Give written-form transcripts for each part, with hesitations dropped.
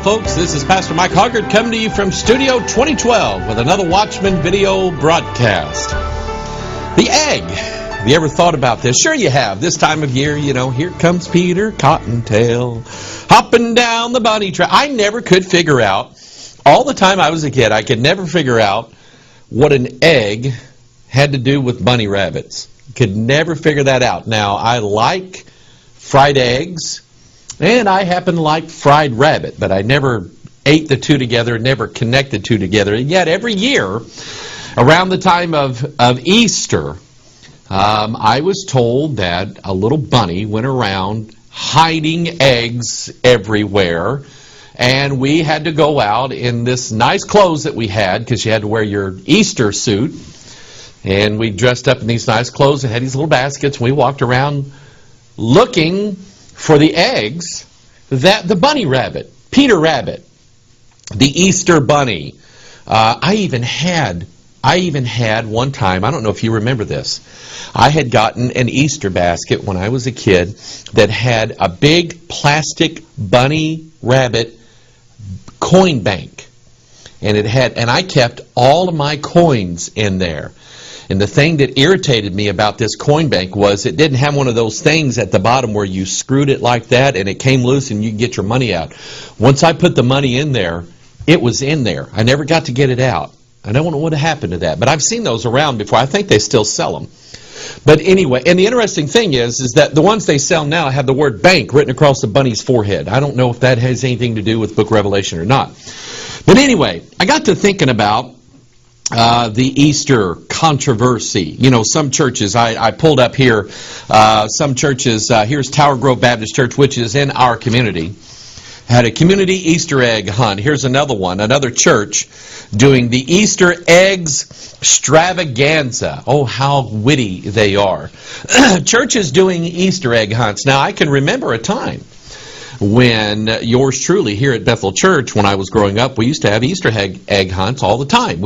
folks. This is Pastor Mike Hoggard coming to you from Studio 2012 with another Watchman video broadcast. The egg. Have you ever thought about this? Sure you have. This time of year, you know, here comes Peter Cottontail hopping down the bunny trail. I never could figure out, all the time I was a kid, I could never figure out what an egg had to do with bunny rabbits. Could never figure that out. Now, I like fried eggs, and I happen to like fried rabbit, but I never ate the two together, never connected two together. And yet every year, around the time of Easter, I was told that a little bunny went around hiding eggs everywhere, and we had to go out in this nice clothes that we had, because you had to wear your Easter suit, and we dressed up in these nice clothes and had these little baskets, and we walked around looking for the eggs that the bunny rabbit, Peter Rabbit, the Easter bunny. I even had one time, I don't know if you remember this, I had gotten an Easter basket when I was a kid that had a big plastic bunny rabbit coin bank. And I kept all of my coins in there. And the thing that irritated me about this coin bank was it didn't have one of those things at the bottom where you screwed it like that and it came loose and you could get your money out. Once I put the money in there, it was in there. I never got to get it out. I don't know what happened to that, but I've seen those around before. I think they still sell them. But anyway, and the interesting thing is that the ones they sell now have the word bank written across the bunny's forehead. I don't know if that has anything to do with Book of Revelation or not. But anyway, I got to thinking about the Easter controversy. You know, some churches, I pulled up here, some churches, here's Tower Grove Baptist Church, which is in our community, had a community Easter egg hunt. Here's another one, another church doing the Easter eggs extravaganza. Oh, how witty they are. Churches doing Easter egg hunts. Now, I can remember a time when yours truly here at Bethel Church, when I was growing up, we used to have Easter egg hunts all the time.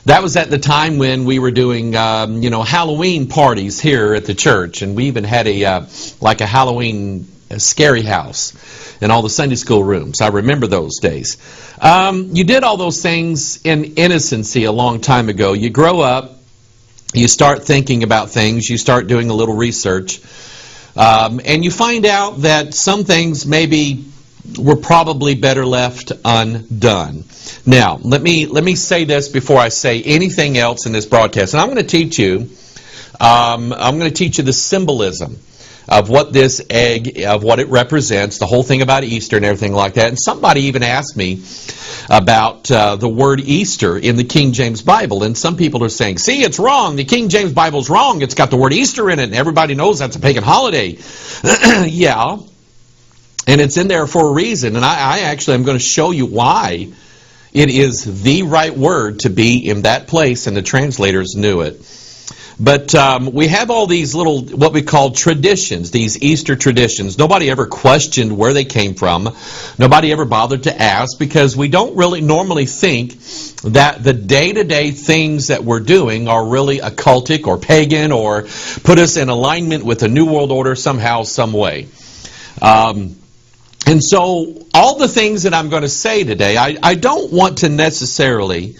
That was at the time when we were doing, Halloween parties here at the church, and we even had a Halloween scary house in all the Sunday school rooms. I remember those days. You did all those things in innocency a long time ago. You grow up, you start thinking about things, you start doing a little research, and you find out that some things maybe were probably better left undone. Now, let me say this before I say anything else in this broadcast. And I'm going to teach you the symbolism of what this egg, of what it represents, the whole thing about Easter and everything like that. And somebody even asked me about the word Easter in the King James Bible. And some people are saying, see, it's wrong. The King James Bible's wrong. It's got the word Easter in it, and everybody knows that's a pagan holiday. Yeah. And it's in there for a reason. And I actually am going to show you why it is the right word to be in that place, and the translators knew it. But we have all these little, what we call traditions, these Easter traditions. Nobody ever questioned where they came from. Nobody ever bothered to ask, because we don't really normally think that the day-to-day things that we're doing are really occultic or pagan or put us in alignment with the New World Order somehow, some way. And so all the things that I'm going to say today, I don't want to necessarily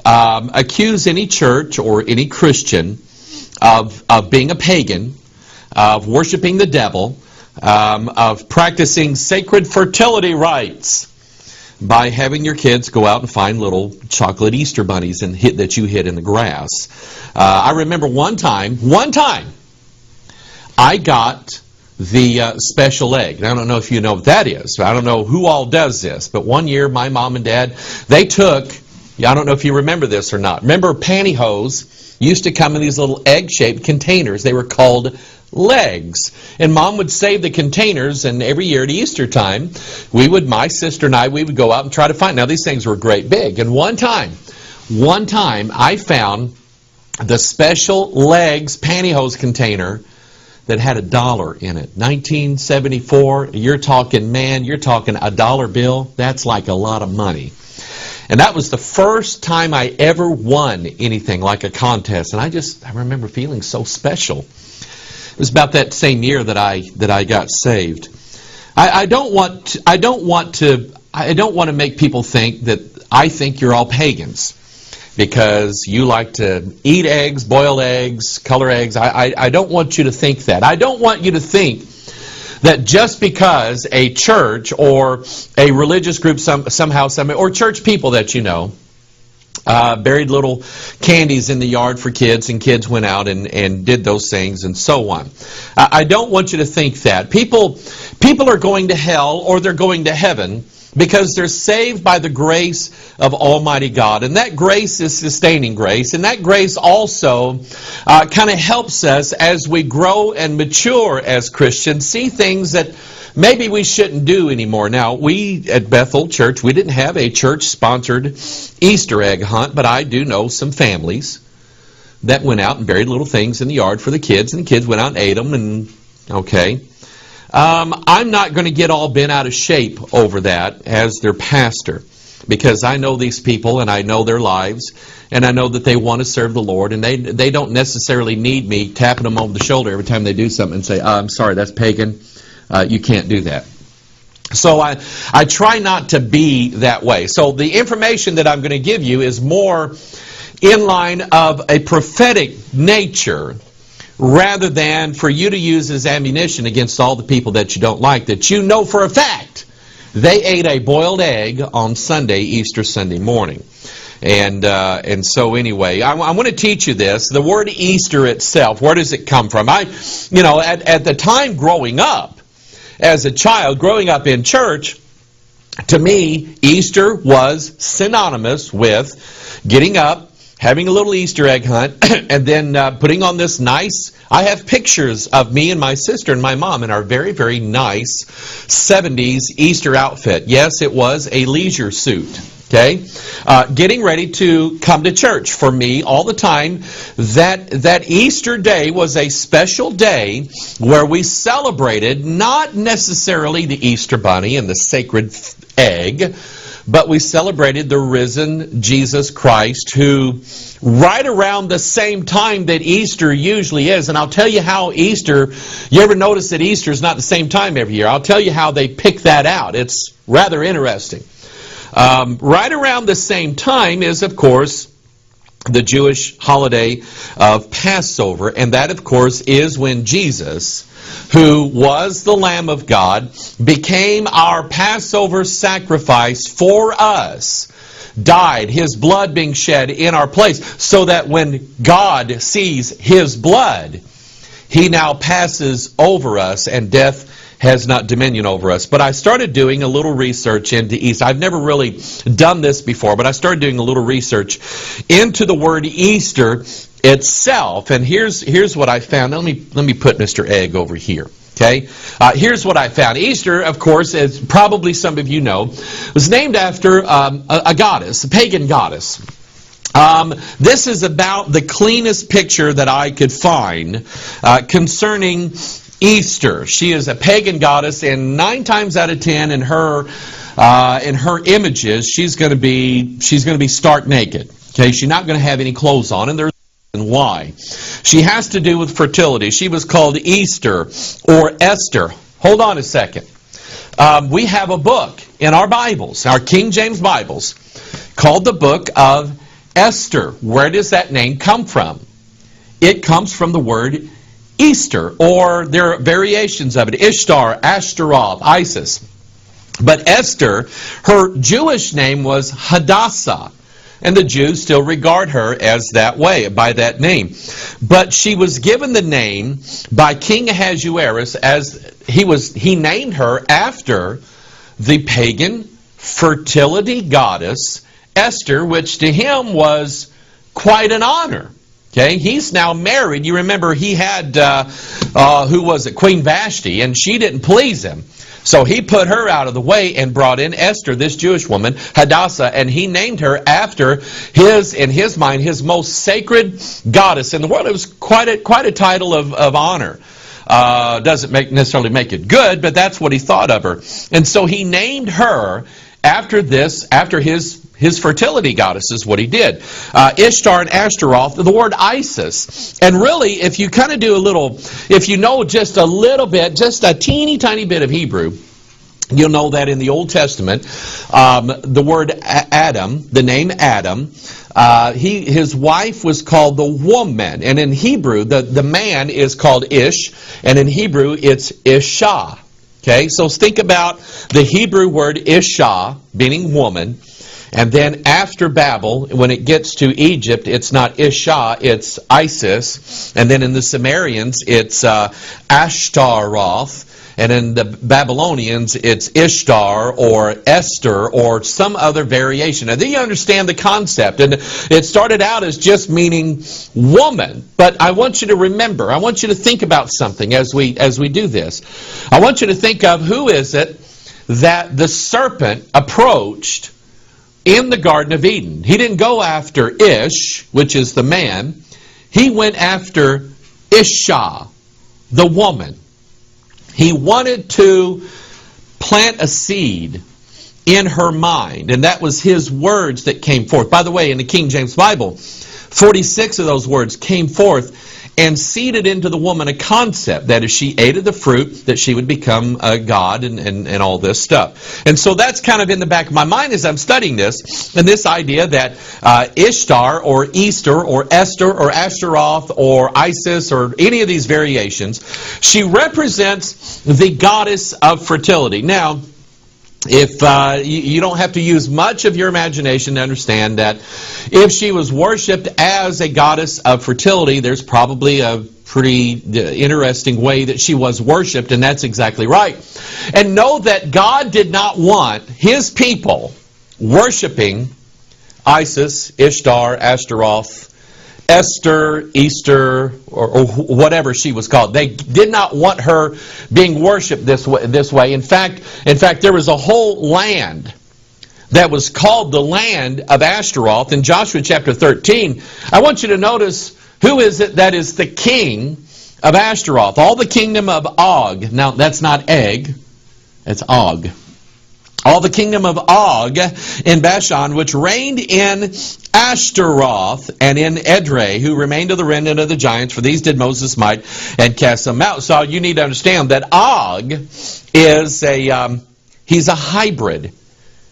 accuse any church or any Christian of being a pagan, of worshiping the devil, of practicing sacred fertility rites by having your kids go out and find little chocolate Easter bunnies and that you hid in the grass. I remember one time, I got the special egg. And I don't know if you know what that is. I don't know who all does this, but one year my mom and dad, they took, I don't know if you remember this or not. Remember pantyhose used to come in these little egg-shaped containers. They were called legs. And Mom would save the containers, and every year at Easter time, my sister and I, we would go out and try to find. Now, these things were great big. And one time, I found the special legs pantyhose container that had $1 in it. 1974, you're talking $1 bill. That's like a lot of money. And that was the first time I ever won anything like a contest. And I remember feeling so special. It was about that same year that I got saved. I don't want to I don't want to make people think that I think you're all pagans because you like to eat eggs, boil eggs, color eggs. I don't want you to think that. I don't want you to think that just because a church or a religious group somehow, or church people that you know, buried little candies in the yard for kids, and kids went out and did those things and so on. I don't want you to think that. People are going to hell or they're going to heaven because they're saved by the grace of Almighty God. And that grace is sustaining grace. And that grace also kind of helps us as we grow and mature as Christians, see things that maybe we shouldn't do anymore. Now, we at Bethel Church, we didn't have a church-sponsored Easter egg hunt, but I do know some families that went out and buried little things in the yard for the kids, and the kids went out and ate them, and okay. I'm not going to get all bent out of shape over that as their pastor, because I know these people and I know their lives, and I know that they want to serve the Lord, and they don't necessarily need me tapping them on the shoulder every time they do something and say, I'm sorry, that's pagan. You can't do that. So I try not to be that way. So the information that I'm going to give you is more in line of a prophetic nature rather than for you to use as ammunition against all the people that you don't like, that you know for a fact they ate a boiled egg on Sunday, Easter Sunday morning. And so anyway, I want to teach you this. The word Easter itself, where does it come from? At the time growing up, as a child, growing up in church, to me, Easter was synonymous with getting up, having a little Easter egg hunt, and then putting on this nice, I have pictures of me and my sister and my mom in our very, very nice 70s Easter outfit. Yes, it was a leisure suit. Okay, getting ready to come to church. For me, all the time, that Easter day was a special day where we celebrated not necessarily the Easter bunny and the sacred egg, but we celebrated the risen Jesus Christ, who right around the same time that Easter usually is, and I'll tell you how Easter, you ever notice that Easter is not the same time every year? I'll tell you how they pick that out. It's rather interesting. Right around the same time is, of course, the Jewish holiday of Passover, and that, of course, is when Jesus, who was the Lamb of God, became our Passover sacrifice for us, died, His blood being shed in our place, so that when God sees His blood, He now passes over us, and death has not dominion over us. But I started doing a little research into Easter. I've never really done this before, but I started doing a little research into the word Easter itself. And here's what I found. Let me put Mr. Egg over here. Okay, here's what I found. Easter, of course, as probably some of you know, was named after a goddess, a pagan goddess. This is about the cleanest picture that I could find concerning Easter. She is a pagan goddess, and 9 times out of 10 in her images, she's going to be stark naked. Okay, she's not going to have any clothes on, and there's why. She has to do with fertility. She was called Easter or Esther. Hold on a second. We have a book in our Bibles, our King James Bibles, called the Book of Esther. Where does that name come from? It comes from the word Easter, or there are variations of it: Ishtar, Ashtaroth, Isis. But Esther, her Jewish name was Hadassah, and the Jews still regard her as that way, by that name. But she was given the name by King Ahasuerus, as he named her after the pagan fertility goddess Esther, which to him was quite an honor. Okay, he's now married. You remember he had, who was it? Queen Vashti, and she didn't please him. So he put her out of the way and brought in Esther, this Jewish woman, Hadassah, and he named her after in his mind, his most sacred goddess in the world. It was quite a title of honor. Doesn't necessarily make it good, but that's what he thought of her. And so he named her after his fertility goddess is what he did. Ishtar and Ashtaroth, the word Isis. And really, if you kind of do if you know just a little bit, just a teeny tiny bit of Hebrew, You'll know that in the Old Testament, the word Adam, the name Adam, his wife was called the woman. And in Hebrew, the man is called Ish, and in Hebrew, it's Isha. Okay, so think about the Hebrew word Isha, meaning woman. And then after Babel, when it gets to Egypt, it's not Isha, it's Isis. And then in the Sumerians, it's Ashtaroth. And in the Babylonians, it's Ishtar or Esther or some other variation. Now, then you understand the concept. And it started out as just meaning woman. But I want you to remember, I want you to think about something as we do this. I want you to think of who is it that the serpent approached in the Garden of Eden. He didn't go after Ish, which is the man. He went after Isha, the woman. He wanted to plant a seed in her mind, and that was his words that came forth. By the way, in the King James Bible, 46 of those words came forth and seeded into the woman a concept that if she ate of the fruit, that she would become a god and all this stuff. And so that's kind of in the back of my mind as I'm studying this, and this idea that Ishtar or Easter or Esther or Ashtaroth or Isis or any of these variations, she represents the goddess of fertility. Now, if you don't have to use much of your imagination to understand that if she was worshipped as a goddess of fertility, there's probably a pretty interesting way that she was worshipped, and that's exactly right. And know that God did not want His people worshiping Isis, Ishtar, Ashtaroth, Esther, Easter, or whatever she was called. They did not want her being worshipped this way. In fact, there was a whole land that was called the land of Ashtaroth. In Joshua chapter 13, I want you to notice who is it that is the king of Ashtaroth. All the kingdom of Og. Now, that's not egg, it's Og. All the kingdom of Og in Bashan, which reigned in Ashtaroth and in Edrei, who remained of the remnant of the giants, for these did Moses smite and cast them out. So you need to understand that Og is he's a hybrid.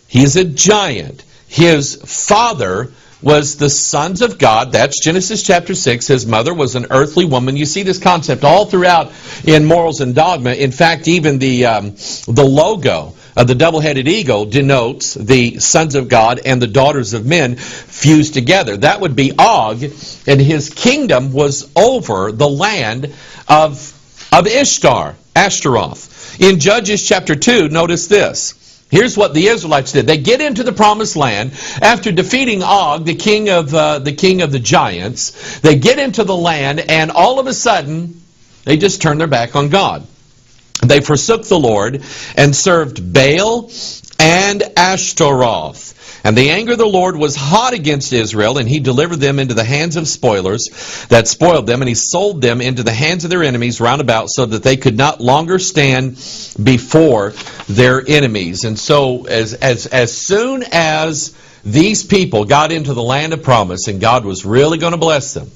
He's a giant. His father was the sons of God. That's Genesis chapter 6. His mother was an earthly woman. You see this concept all throughout in Morals and Dogma. In fact, even the logo of the double-headed eagle denotes the sons of God and the daughters of men fused together. That would be Og, and his kingdom was over the land of Ishtar, Ashtaroth. In Judges chapter 2, notice this. Here's what the Israelites did. They get into the promised land after defeating Og, the king of the giants. They get into the land, and all of a sudden, they just turn their back on God. They forsook the Lord and served Baal and Ashtaroth. And the anger of the Lord was hot against Israel, and He delivered them into the hands of spoilers that spoiled them, and He sold them into the hands of their enemies round about, so that they could not longer stand before their enemies. And so as soon as these people got into the land of promise, and God was really going to bless them,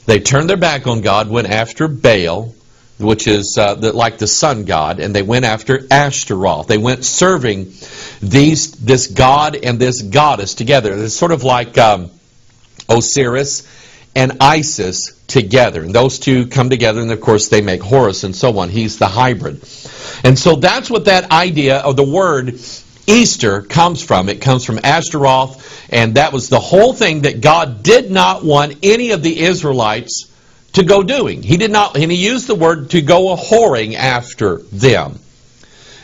they turned their back on God, went after Baal, which is like the sun god, and they went after Ashtaroth. They went serving this god and this goddess together. It's sort of like Osiris and Isis together. And those two come together, and of course they make Horus and so on. He's the hybrid. And so that's what that idea of the word Easter comes from. It comes from Ashtaroth, and that was the whole thing that God did not want any of the Israelites to go doing. He did not, and He used the word to go a-whoring after them.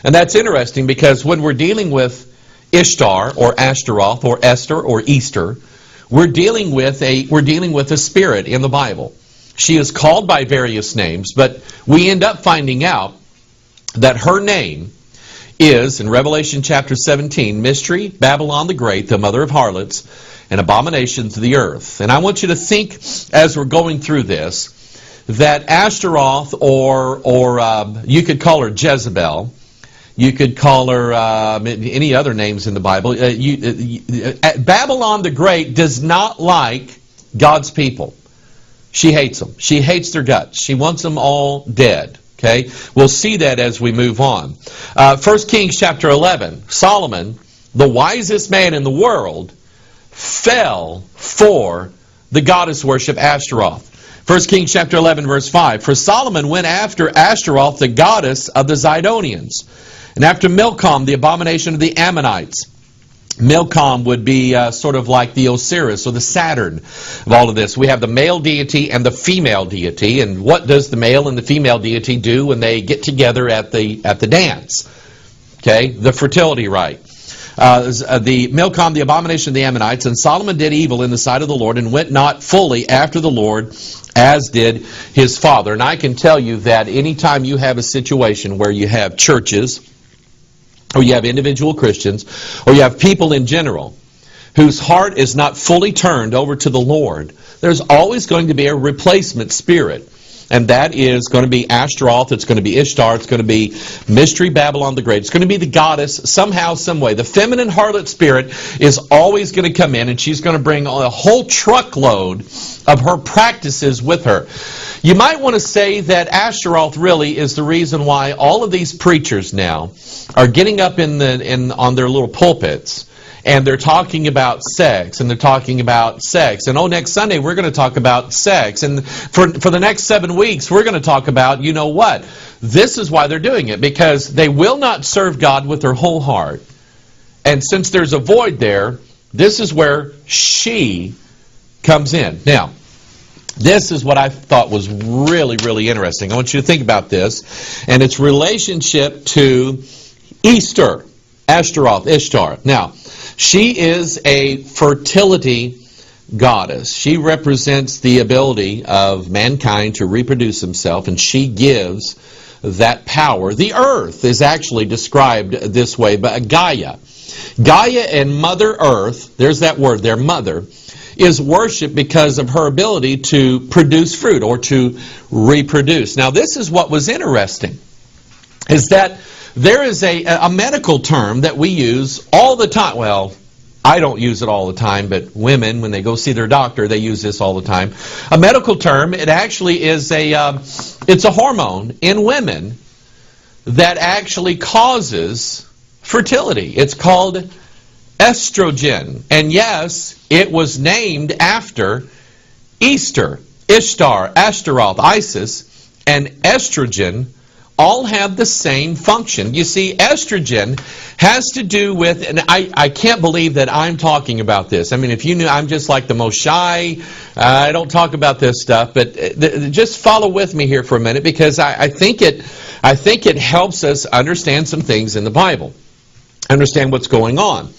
And that's interesting, because when we're dealing with Ishtar or Ashtaroth or Esther or Easter, we're dealing with a spirit in the Bible. She is called by various names, but we end up finding out that her name is, in Revelation chapter 17, Mystery, Babylon the Great, the mother of harlots, and abominations of the earth. And I want you to think, as we're going through this, that Ashtaroth, or you could call her Jezebel, you could call her any other names in the Bible. Babylon the Great does not like God's people. She hates them. She hates their guts. She wants them all dead. Okay? We'll see that as we move on. 1 Kings chapter 11, Solomon, the wisest man in the world, fell for the goddess worship Ashtaroth. 1 Kings chapter 11, verse 5. For Solomon went after Ashtaroth, the goddess of the Zidonians, and after Milcom, the abomination of the Ammonites. Milcom would be sort of like the Osiris or the Saturn of all of this. We have the male deity and the female deity. And what does the male and the female deity do when they get together at the dance? Okay, the fertility rite. The Milcom, the abomination of the Ammonites, and Solomon did evil in the sight of the Lord and went not fully after the Lord as did his father. And I can tell you that anytime you have a situation where you have churches, or you have individual Christians, or you have people in general whose heart is not fully turned over to the Lord, there's always going to be a replacement spirit. And that is going to be Ashtaroth, it's going to be Ishtar, it's going to be Mystery Babylon the Great. It's going to be the goddess somehow, some way. The feminine harlot spirit is always going to come in, and she's going to bring a whole truckload of her practices with her. You might want to say that Ashtaroth really is the reason why all of these preachers now are getting up on their little pulpits, and they're talking about sex, and they're talking about sex. And next Sunday we're going to talk about sex. And for the next 7 weeks we're going to talk about, you know what? This is why they're doing it, because they will not serve God with their whole heart. And since there's a void there, this is where she comes in. Now, this is what I thought was really, really interesting. I want you to think about this and its relationship to Easter, Ashtaroth, Ishtar. Now, she is a fertility goddess. She represents the ability of mankind to reproduce himself, and she gives that power. The earth is actually described this way by Gaia. Gaia and Mother Earth, there's that word there, mother, is worshipped because of her ability to produce fruit or to reproduce. Now, this is what was interesting, is that there is a medical term that we use all the time. Well, I don't use it all the time, but women, when they go see their doctor, they use this all the time. A medical term, it actually is it's a hormone in women that actually causes fertility. It's called estrogen. And yes, it was named after Easter, Ishtar, Ashtaroth, Isis, and estrogen all have the same function. You see, estrogen has to do with, and I can't believe that I'm talking about this. I mean, if you knew, I'm just like the most shy. I don't talk about this stuff, but just follow with me here for a minute, because I think it helps us understand some things in the Bible, understand what's going on.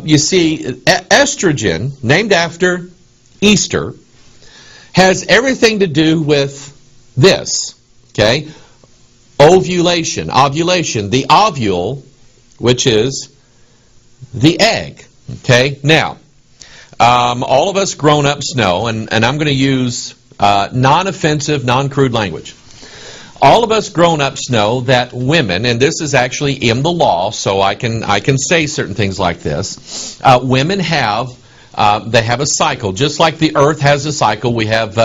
You see, estrogen, named after Easter, has everything to do with this, okay? Ovulation, the ovule, which is the egg. Okay, now, all of us grown-ups know, and I'm going to use non-offensive, non-crude language. All of us grown-ups know that women, and this is actually in the law, so I can say certain things like this. Women have they have a cycle, just like the earth has a cycle. We have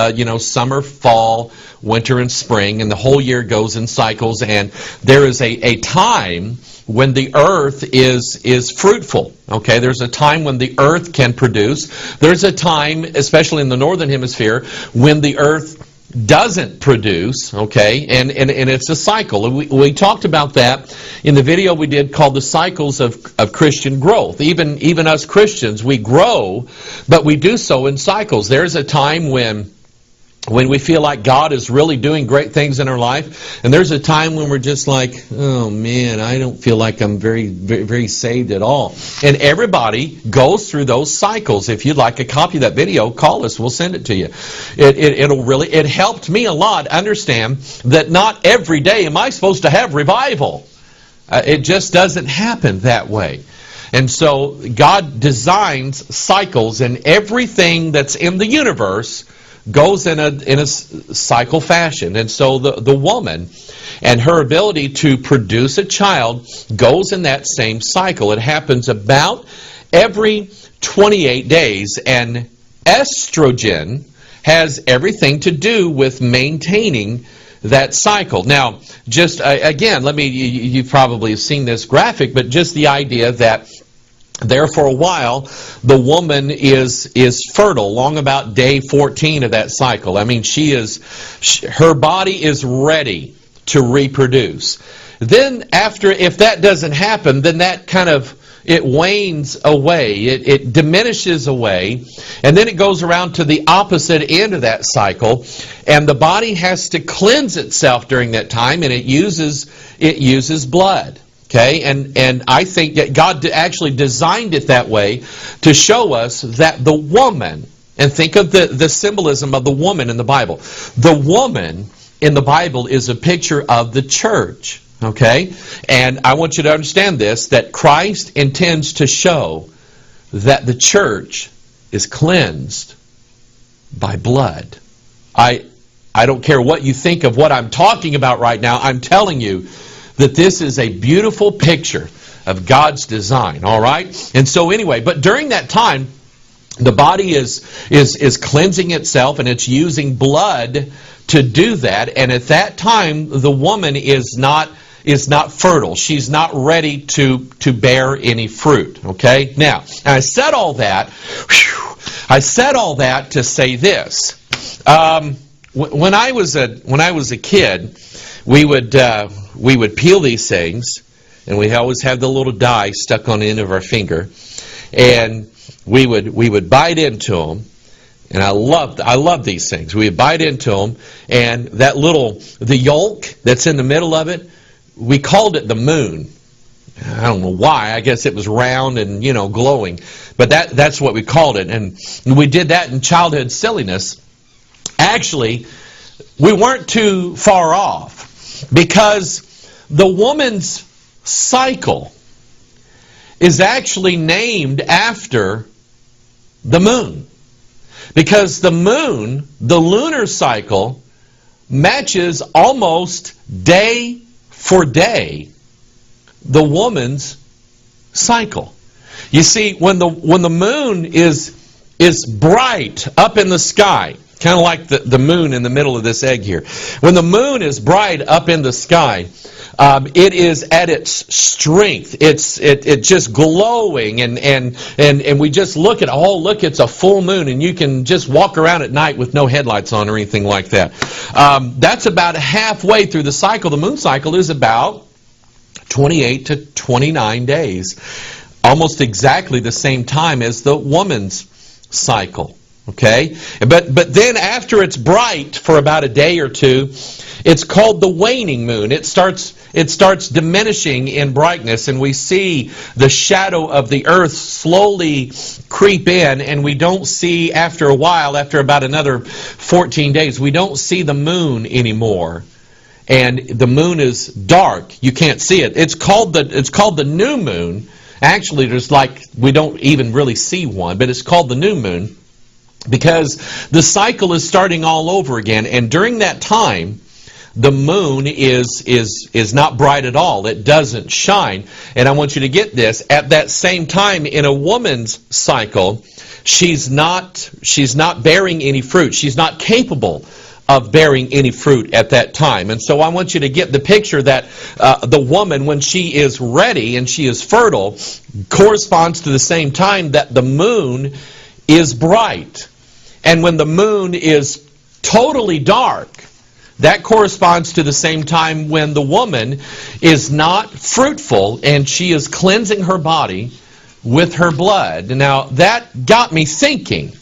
summer, fall, winter, and spring, and the whole year goes in cycles. And there is a time when the earth is fruitful. Okay, there's a time when the earth can produce. There's a time, especially in the northern hemisphere, when the earth doesn't produce, okay, and it's a cycle. We talked about that in the video we did called The Cycles of Christian Growth. Even us Christians, we grow, but we do so in cycles. There's a time when we feel like God is really doing great things in our life, and there's a time when we're just like, oh man, I don't feel like I'm very, very, very saved at all. And everybody goes through those cycles. If you'd like a copy of that video, call us. We'll send it to you. It helped me a lot understand that not every day am I supposed to have revival. It just doesn't happen that way. And so God designs cycles, and everything that's in the universe goes in a cycle fashion. And so the woman and her ability to produce a child goes in that same cycle. It happens about every 28 days, and estrogen has everything to do with maintaining that cycle. Now, just again, you probably have seen this graphic, but just the idea that there for a while, the woman is fertile, long about day 14 of that cycle. I mean, her body is ready to reproduce. Then after, if that doesn't happen, then that kind of, it wanes away, it diminishes away, and then it goes around to the opposite end of that cycle, and the body has to cleanse itself during that time, and it uses blood. Okay, and I think that God actually designed it that way to show us that the woman, and think of the symbolism of the woman in the Bible. The woman in the Bible is a picture of the church. Okay, and I want you to understand this, that Christ intends to show that the church is cleansed by blood. I don't care what you think of what I'm talking about right now. I'm telling you that this is a beautiful picture of God's design, all right? And so anyway, but during that time, the body is cleansing itself, and it's using blood to do that. And at that time, the woman is not fertile. She's not ready to bear any fruit, okay? Now, I said all that to say this. When I was a kid, we would peel these things, and we always have the little dye stuck on the end of our finger, and we would bite into them. And I love these things. We would bite into them, and the yolk that's in the middle of it, we called it the moon. I don't know why. I guess it was round and glowing, but that's what we called it. And we did that in childhood silliness. Actually, we weren't too far off, because the woman's cycle is actually named after the moon. Because the moon, the lunar cycle, matches almost day for day the woman's cycle. You see, when the moon is bright up in the sky, kind of like the moon in the middle of this egg here. When the moon is bright up in the sky, it is at its strength. It's just glowing, and we just look at, oh, look, it's a full moon, and you can just walk around at night with no headlights on or anything like that. That's about halfway through the cycle. The moon cycle is about 28 to 29 days, almost exactly the same time as the woman's cycle. Okay, but then after it's bright for about a day or two, it's called the waning moon. It starts diminishing in brightness, and we see the shadow of the earth slowly creep in, and we don't see, after a while, after about another 14 days, we don't see the moon anymore. And the moon is dark. You can't see it. It's called the new moon. Actually, we don't even really see one, but it's called the new moon, because the cycle is starting all over again. And during that time, the moon is not bright at all. It doesn't shine. And I want you to get this. At that same time, in a woman's cycle, she's not bearing any fruit. She's not capable of bearing any fruit at that time. And so I want you to get the picture that the woman, when she is ready and she is fertile, corresponds to the same time that the moon is bright. And when the moon is totally dark, that corresponds to the same time when the woman is not fruitful and she is cleansing her body with her blood. Now, that got me thinking.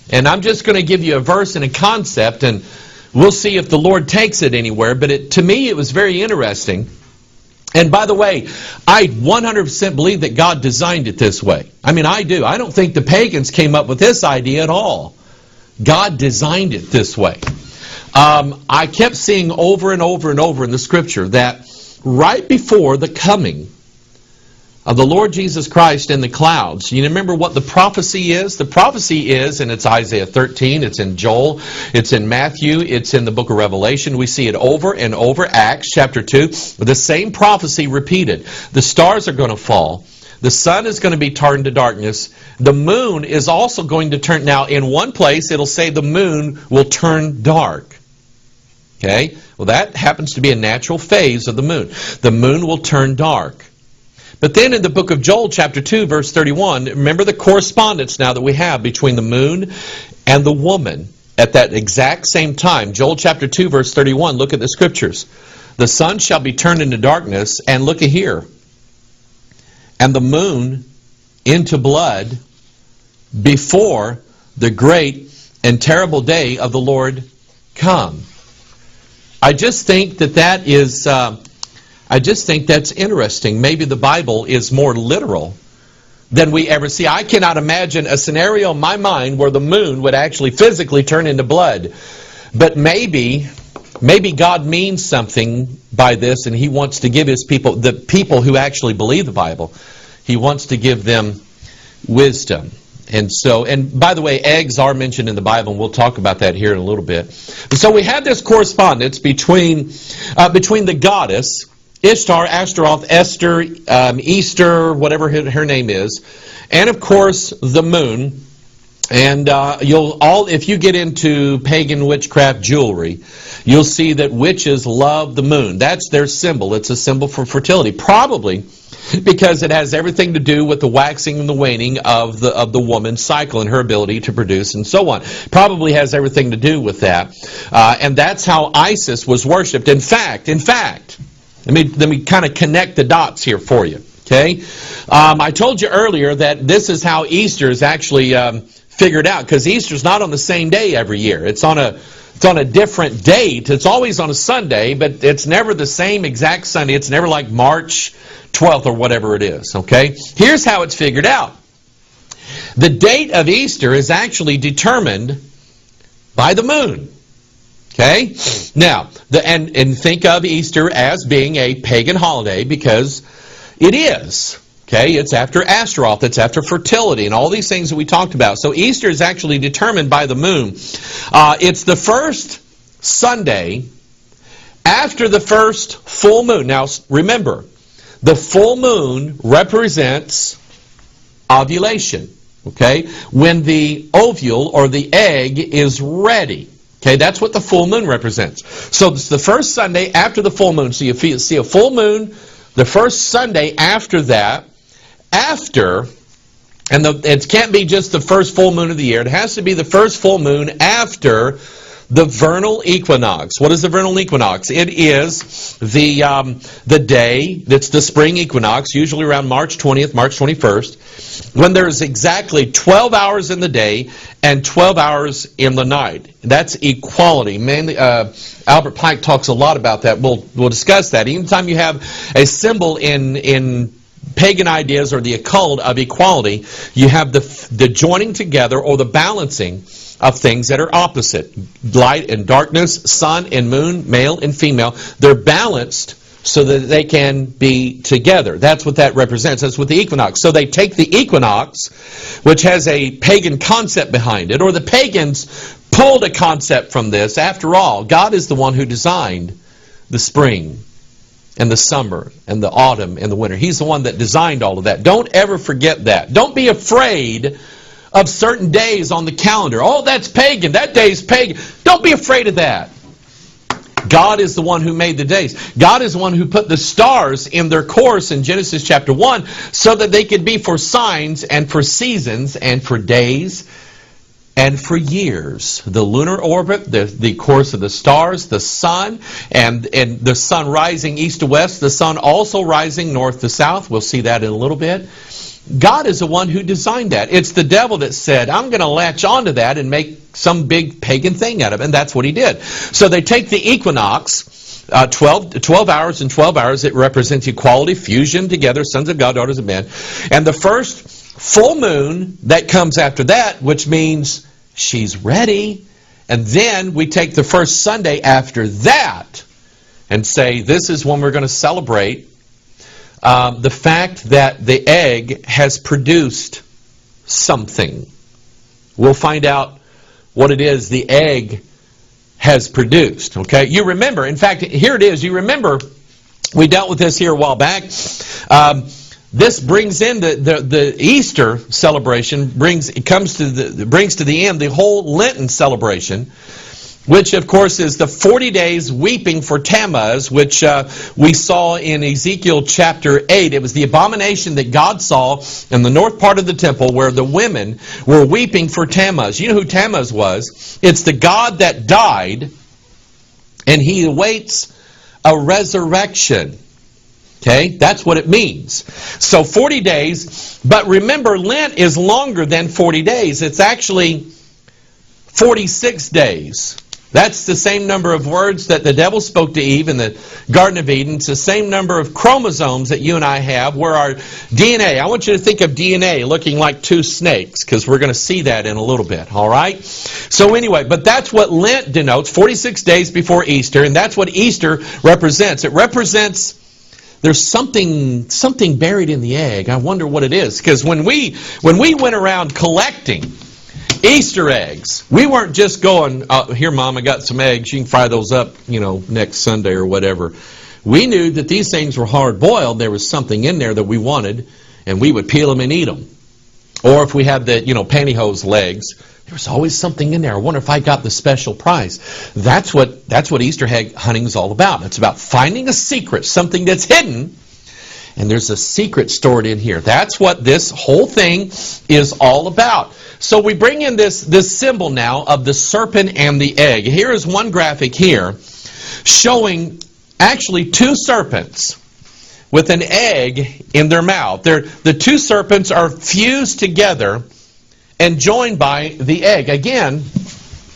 And I'm just going to give you a verse and a concept, and we'll see if the Lord takes it anywhere. But to me, it was very interesting. And by the way, I 100% believe that God designed it this way. I mean, I do. I don't think the pagans came up with this idea at all. God designed it this way. I kept seeing over and over and over in the Scripture that right before the coming of the Lord Jesus Christ in the clouds, you remember what the prophecy is? The prophecy is, and it's Isaiah 13, it's in Joel, it's in Matthew, it's in the book of Revelation. We see it over and over. Acts chapter 2, the same prophecy repeated. The stars are going to fall. The sun is going to be turned to darkness. The moon is also going to turn. Now, in one place, it'll say the moon will turn dark. Okay? Well, that happens to be a natural phase of the moon. The moon will turn dark. But then in the book of Joel, chapter 2, verse 31, remember the correspondence now that we have between the moon and the woman at that exact same time. Joel chapter 2, verse 31, look at the scriptures. The sun shall be turned into darkness, and look at here, and the moon into blood before the great and terrible day of the Lord come. I just think that is, I just think that's interesting. Maybe the Bible is more literal than we ever see. I cannot imagine a scenario in my mind where the moon would actually physically turn into blood. But maybe God means something by this, and He wants to give His people, the people who actually believe the Bible, He wants to give them wisdom. And by the way, eggs are mentioned in the Bible, and we'll talk about that here in a little bit. So we have this correspondence between the goddess Ishtar, Ashtaroth, Esther, Easter, whatever her name is, and of course the moon. And if you get into pagan witchcraft jewelry, you'll see that witches love the moon. That's their symbol. It's a symbol for fertility, probably because it has everything to do with the waxing and the waning of the woman's cycle and her ability to produce and so on. Probably has everything to do with that, and that's how Isis was worshipped. In fact, let me kind of connect the dots here for you. Okay, I told you earlier that this is how Easter is actually figured out, because Easter's not on the same day every year. It's on a different date. It's always on a Sunday, but it's never the same exact Sunday. It's never like March 12th or whatever it is. Okay, here's how it's figured out. The date of Easter is actually determined by the moon. Okay, now and think of Easter as being a pagan holiday, because it is. Okay, it's after Ashtaroth, it's after fertility, and all these things that we talked about. So Easter is actually determined by the moon. It's the first Sunday after the first full moon. Now remember, the full moon represents ovulation. Okay, when the ovule or the egg is ready. Okay, that's what the full moon represents. So it's the first Sunday after the full moon. So you see a full moon, the first Sunday after that, it can't be just the first full moon of the year. It has to be the first full moon after the vernal equinox. What is the vernal equinox? It is the day that's the spring equinox, usually around March 20th, March 21st, when there's exactly 12 hours in the day and 12 hours in the night. That's equality. Mainly, Albert Pike talks a lot about that. We'll discuss that. Anytime you have a symbol in pagan ideas or the occult of equality, you have the joining together or the balancing of things that are opposite. Light and darkness, sun and moon, male and female, they're balanced so that they can be together. That's what that represents. That's what the equinox. So they take the equinox, which has a pagan concept behind it, or the pagans pulled a concept from this. After all, God is the one who designed the spring and the summer and the autumn and the winter. He's the one that designed all of that. Don't ever forget that. Don't be afraid of certain days on the calendar. Oh, that's pagan. That day's pagan. Don't be afraid of that. God is the one who made the days. God is the one who put the stars in their course in Genesis chapter 1 so that they could be for signs and for seasons and for days and for years. The lunar orbit, the course of the stars, the sun, and the sun rising east to west, the sun also rising north to south. We'll see that in a little bit. God is the one who designed that. It's the devil that said, I'm going to latch onto that and make some big pagan thing out of it. And that's what he did. So they take the equinox, 12 hours and 12 hours. It represents equality, fusion together, sons of God, daughters of men. And the first full moon that comes after that, which means she's ready. And then we take the first Sunday after that and say, this is when we're going to celebrate the fact that the egg has produced something. We'll find out what it is the egg has produced. Okay, you remember, in fact, here it is. You remember, we dealt with this here a while back. This brings in the Easter celebration, brings to the end the whole Lenten celebration. which of course is the 40 days weeping for Tammuz, which we saw in Ezekiel chapter 8. It was the abomination that God saw in the north part of the temple where the women were weeping for Tammuz. You know who Tammuz was? It's the god that died, and he awaits a resurrection. Okay, that's what it means. So 40 days, but remember, Lent is longer than 40 days. It's actually 46 days. That's the same number of words that the devil spoke to Eve in the Garden of Eden. It's the same number of chromosomes that you and I have, where our DNA, I want you to think of DNA looking like two snakes, because we're going to see that in a little bit, all right? So anyway, but that's what Lent denotes, 46 days before Easter, and that's what Easter represents. It represents, there's something buried in the egg. I wonder what it is, because when we went around collecting Easter eggs, we weren't just going, here, Mom, I got some eggs. You can fry those up, next Sunday or whatever. We knew that these things were hard-boiled. There was something in there that we wanted, and we would peel them and eat them. Or if we had the, pantyhose legs, there was always something in there. I wonder if I got the special prize. That's what Easter egg hunting is all about. It's about finding a secret, something that's hidden, and there's a secret stored in here. That's what this whole thing is all about. So we bring in this symbol now of the serpent and the egg. Here is one graphic here showing actually two serpents with an egg in their mouth. The two serpents are fused together and joined by the egg. Again,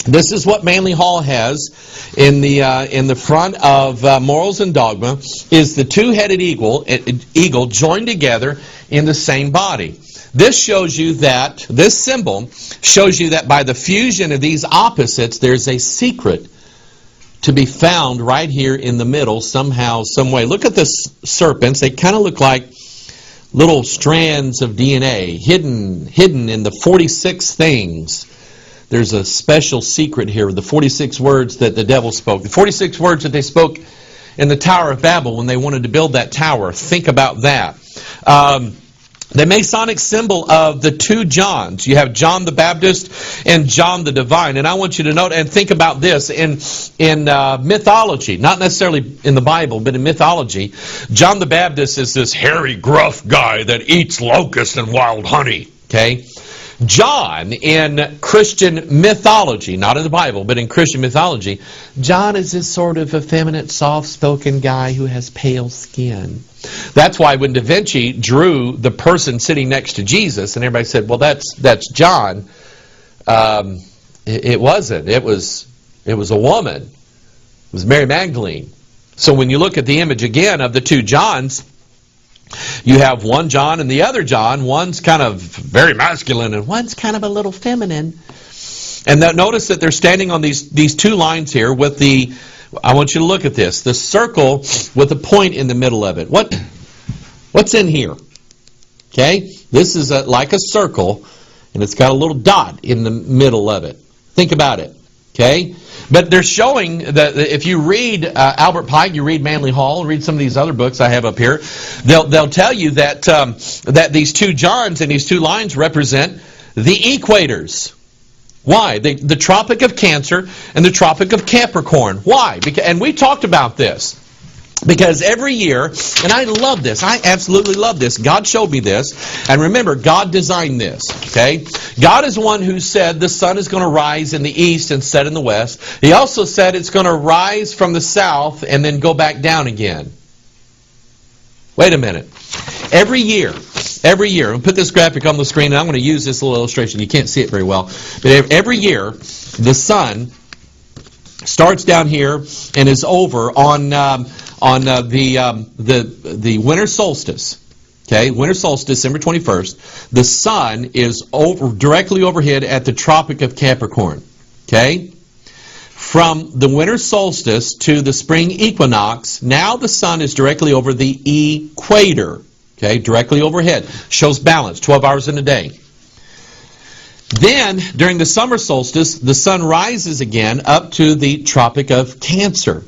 this is what Manly Hall has in the front of Morals and Dogma, is the two-headed eagle joined together in the same body. This shows you that, this symbol shows you that by the fusion of these opposites, there's a secret to be found right here in the middle somehow, some way. Look at the serpents. They kind of look like little strands of DNA hidden in the 46 things. There's a special secret here, the 46 words that the devil spoke. The 46 words that they spoke in the Tower of Babel when they wanted to build that tower. Think about that. The Masonic symbol of the two Johns. You have John the Baptist and John the Divine. And I want you to note and think about this. In mythology, not necessarily in the Bible, but in mythology, John the Baptist is this hairy, gruff guy that eats locusts and wild honey. Okay? John, in Christian mythology, not in the Bible, but in Christian mythology, John is this sort of effeminate, soft-spoken guy who has pale skin. That's why when Da Vinci drew the person sitting next to Jesus, and everybody said, well, that's John, it wasn't. It was a woman. It was Mary Magdalene. So when you look at the image again of the two Johns, you have one John and the other John. One's kind of very masculine and one's kind of a little feminine. And notice that they're standing on these two lines here with the, I want you to look at this, the circle with a point in the middle of it. What's in here? Okay? This is like a circle, and it's got a little dot in the middle of it. Think about it. Okay? But they're showing that if you read Albert Pike, you read Manly Hall, read some of these other books I have up here, they'll tell you that that these two Johns and these two lines represent the equators. Why? The Tropic of Cancer and the Tropic of Capricorn. Why? And we talked about this. Because every year, and I love this, I absolutely love this. God showed me this. And remember, God designed this. Okay? God is one who said the sun is going to rise in the east and set in the west. He also said it's going to rise from the south and then go back down again. Wait a minute. Every year, I'll put this graphic on the screen, and I'm going to use this little illustration. You can't see it very well. But every year, the sun starts down here and is over on the winter solstice. Okay, winter solstice, December 21st. The sun is directly overhead at the Tropic of Capricorn. Okay? From the winter solstice to the spring equinox, now the sun is directly over the equator. Okay, directly overhead. Shows balance, 12 hours in a day. Then, during the summer solstice, the sun rises again up to the Tropic of Cancer.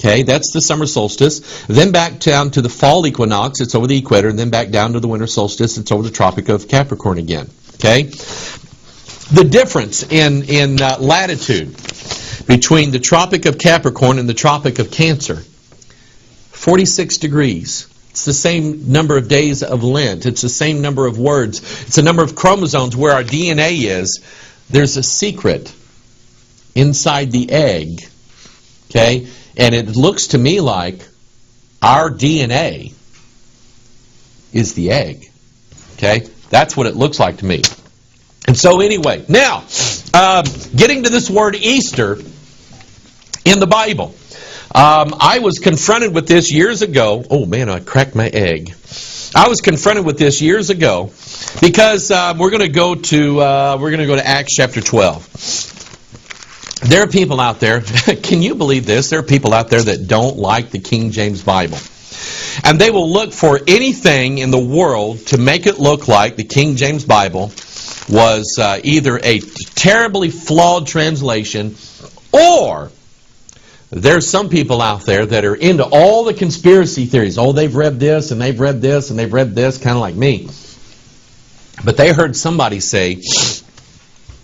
Okay, that's the summer solstice. Then back down to the fall equinox, it's over the equator, and then back down to the winter solstice, it's over the Tropic of Capricorn again. Okay? The difference in latitude. between the Tropic of Capricorn and the Tropic of Cancer. 46 degrees. It's the same number of days of Lent. It's the same number of words. It's the number of chromosomes where our DNA is. There's a secret inside the egg. Okay? And it looks to me like our DNA is the egg. Okay? That's what it looks like to me. And so anyway, now, getting to this word Easter in the Bible. I was confronted with this years ago. Oh man, I cracked my egg. I was confronted with this years ago because we're going to go to Acts chapter 12. There are people out there. Can you believe this? There are people out there that don't like the King James Bible, and they will look for anything in the world to make it look like the King James Bible was either a terribly flawed translation, or there's some people out there that are into all the conspiracy theories. Oh, they've read this, and they've read this, and they've read this, kind of like me. But they heard somebody say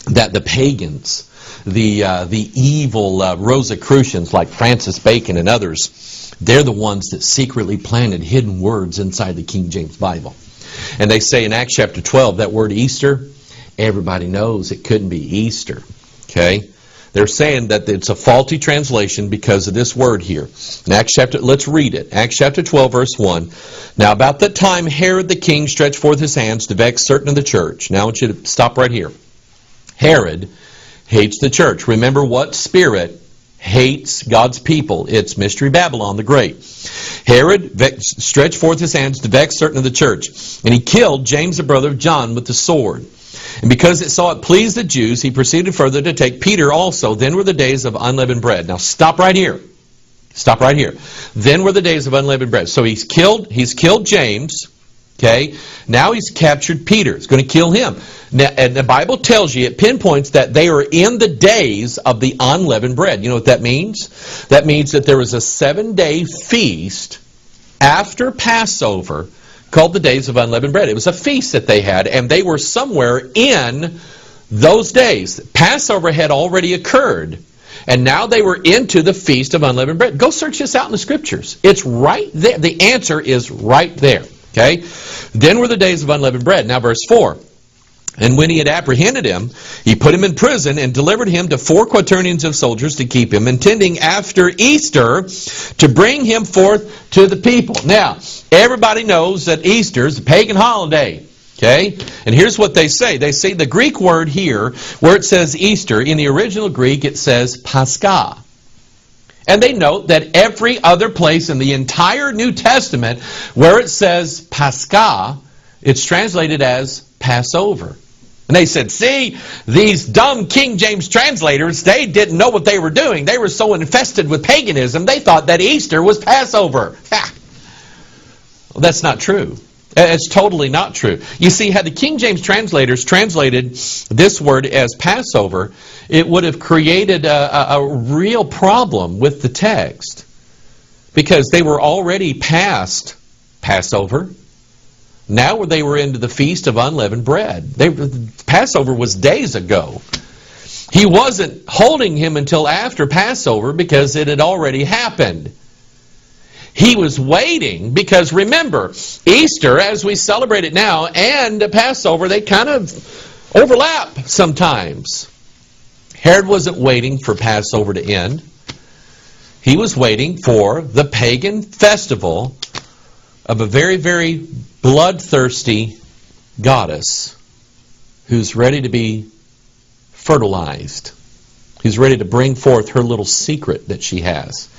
that the pagans, the evil Rosicrucians like Francis Bacon and others, they're the ones that secretly planted hidden words inside the King James Bible. And they say in Acts chapter 12, that word Easter, everybody knows it couldn't be Easter. Okay? They're saying that it's a faulty translation because of this word here. In Acts chapter, let's read it. Acts chapter 12, verse 1. Now about that time Herod the king stretched forth his hands to vex certain of the church. Now I want you to stop right here. Herod hates the church. Remember what spirit hates God's people? It's Mystery Babylon the Great. Herod stretched forth his hands to vex certain of the church, and he killed James the brother of John with the sword. And because it saw it pleased the Jews, he proceeded further to take Peter also. Then were the days of unleavened bread. Now stop right here. Stop right here. Then were the days of unleavened bread. So he's killed James. Okay. Now he's captured Peter. He's going to kill him. Now, and the Bible tells you, it pinpoints that they are in the days of the unleavened bread. You know what that means? That means that there was a 7-day feast after Passover called the days of unleavened bread. It was a feast that they had, and they were somewhere in those days. Passover had already occurred, and now they were into the feast of unleavened bread. Go search this out in the Scriptures. It's right there. The answer is right there. Okay? Then were the days of unleavened bread. Now verse 4. And when he had apprehended him, he put him in prison and delivered him to 4 quaternions of soldiers to keep him, intending after Easter to bring him forth to the people. Now, everybody knows that Easter is a pagan holiday. Okay? And here's what they say. They say the Greek word here, where it says Easter, in the original Greek it says Pascha. And they note that every other place in the entire New Testament where it says Pascha, it's translated as Passover. And they said, see, these dumb King James translators, they didn't know what they were doing. They were so infested with paganism, they thought that Easter was Passover. Ha! Well, that's not true. It's totally not true. You see, had the King James translators translated this word as Passover, it would have created a real problem with the text, because they were already past Passover. Now they were into the Feast of Unleavened Bread. Passover was days ago. He wasn't holding him until after Passover because it had already happened. He was waiting because, remember, Easter, as we celebrate it now, and Passover, they kind of overlap sometimes. Herod wasn't waiting for Passover to end. He was waiting for the pagan festival of a very, very bloodthirsty goddess who's ready to be fertilized, who's ready to bring forth her little secret that she has.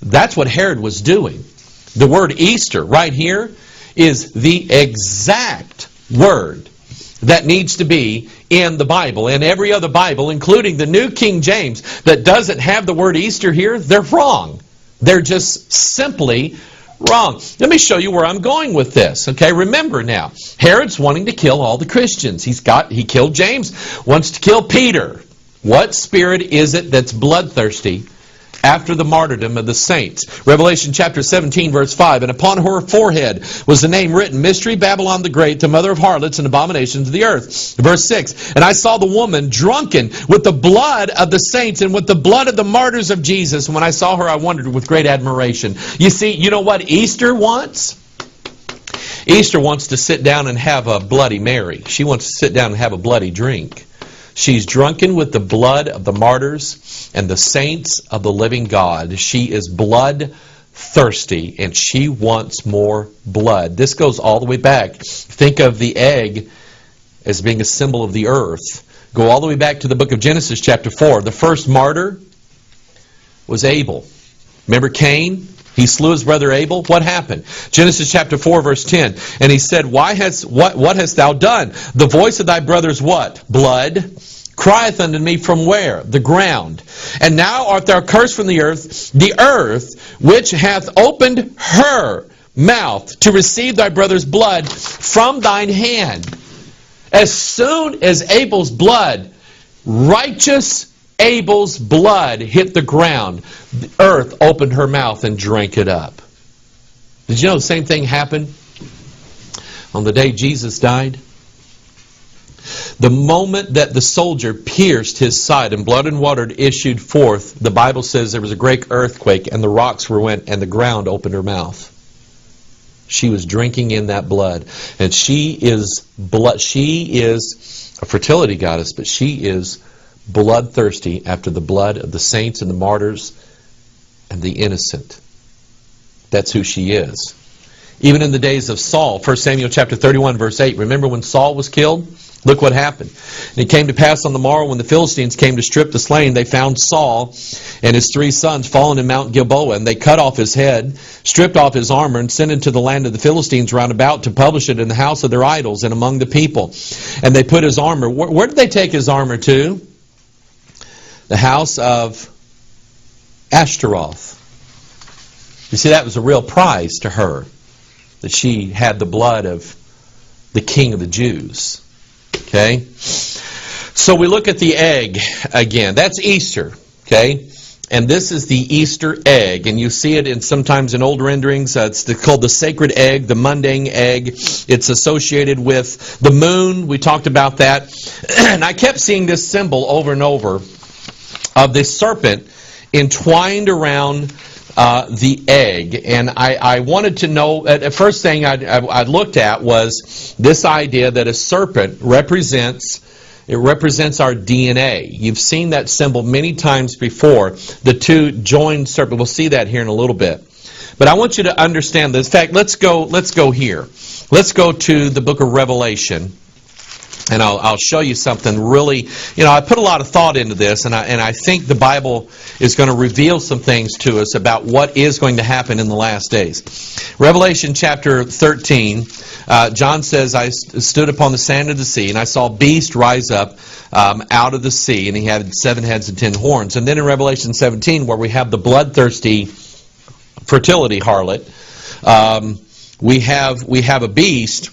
That's what Herod was doing. The word Easter right here is the exact word that needs to be in the Bible. And every other Bible, including the New King James, that doesn't have the word Easter here, they're wrong. They're just simply wrong. Let me show you where I'm going with this. Okay, remember now, Herod's wanting to kill all the Christians. He killed James, wants to kill Peter. What spirit is it that's bloodthirsty after the martyrdom of the saints. Revelation chapter 17, verse 5. And upon her forehead was the name written, Mystery Babylon the Great, the mother of harlots and abominations of the earth. Verse 6. And I saw the woman drunken with the blood of the saints and with the blood of the martyrs of Jesus. And when I saw her, I wondered with great admiration. You see, you know what Easter wants? Easter wants to sit down and have a Bloody Mary. She wants to sit down and have a bloody drink. She's drunken with the blood of the martyrs and the saints of the living God. She is blood-thirsty, and she wants more blood. This goes all the way back. Think of the egg as being a symbol of the earth. Go all the way back to the book of Genesis chapter 4. The first martyr was Abel. Remember Cain? He slew his brother Abel. What happened? Genesis chapter 4, verse 10. And he said, what hast thou done? The voice of thy brother's what? Blood crieth unto me from where? The ground. And now art thou cursed from the earth which hath opened her mouth to receive thy brother's blood from thine hand. As soon as Abel's blood, righteous Abel's blood hit the ground, the earth opened her mouth and drank it up. Did you know the same thing happened on the day Jesus died? The moment that the soldier pierced his side and blood and water issued forth, the Bible says there was a great earthquake and the rocks went and the ground opened her mouth. She was drinking in that blood. And she is blood. She is a fertility goddess, but she is bloodthirsty after the blood of the saints and the martyrs and the innocent. That's who she is. Even in the days of Saul, 1 Samuel chapter 31, verse 8, remember when Saul was killed? Look what happened. And it came to pass on the morrow when the Philistines came to strip the slain, they found Saul and his 3 sons fallen in Mount Gilboa, and they cut off his head, stripped off his armor, and sent into the land of the Philistines round about to publish it in the house of their idols and among the people. And they put his armor, where did they take his armor to? The house of Ashtaroth. You see, that was a real prize to her, that she had the blood of the king of the Jews. Okay? So we look at the egg again. That's Easter. Okay? And this is the Easter egg. And you see it sometimes in old renderings. It's called the sacred egg, the mundane egg. It's associated with the moon. We talked about that. And I kept seeing this symbol over and over of this serpent entwined around the egg. And I wanted to know, the first thing I looked at was this idea that a serpent represents our DNA. You've seen that symbol many times before. The two joined serpent. We'll see that here in a little bit. But I want you to understand this. In fact, let's go here. Let's go to the book of Revelation. And I'll show you something really, I put a lot of thought into this, and I think the Bible is going to reveal some things to us about what is going to happen in the last days. Revelation chapter 13, John says, I stood upon the sand of the sea, and I saw a beast rise up out of the sea, and he had 7 heads and 10 horns. And then in Revelation 17, where we have the bloodthirsty fertility harlot, we have a beast